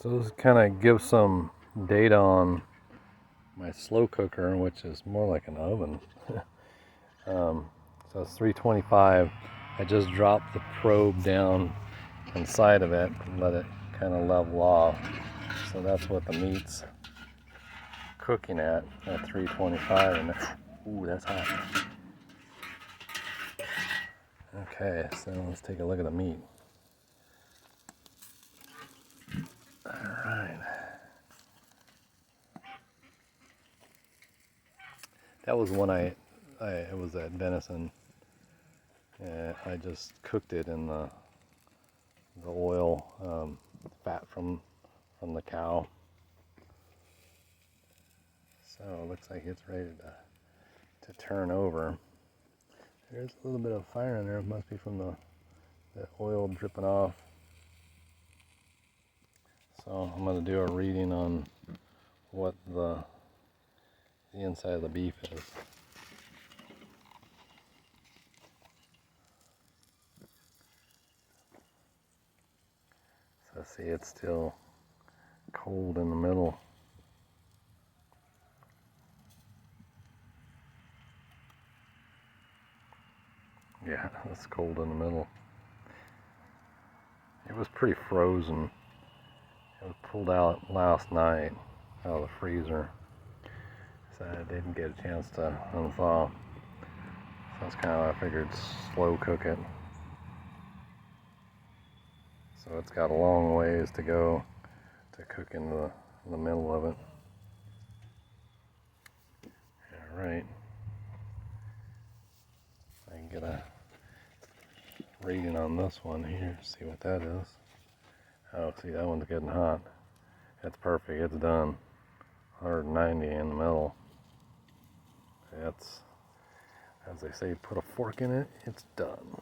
So this kind of gives some data on my slow cooker, which is more like an oven. So it's 325. I just dropped the probe down inside of it and let it kind of level off. So that's what the meat's cooking at 325. And ooh, that's hot. Okay, so let's take a look at the meat. Alright. That was one it was that venison. I just cooked it in the oil, fat from the cow. So it looks like it's ready to turn over. There's a little bit of fire in there. It must be from the oil dripping off. So I'm going to do a reading on what the inside of the beef is. So see, it's still cold in the middle. Yeah, it's cold in the middle. It was pretty frozen. It was pulled out last night out of the freezer, so I didn't get a chance to unthaw. So that's kind of why I figured slow cook it. So it's got a long ways to go to cook in the middle of it. All right. I can get a reading on this one here, see what that is. Oh, see, that one's getting hot. That's perfect, it's done. 190 in the middle. That's, as they say, put a fork in it, it's done.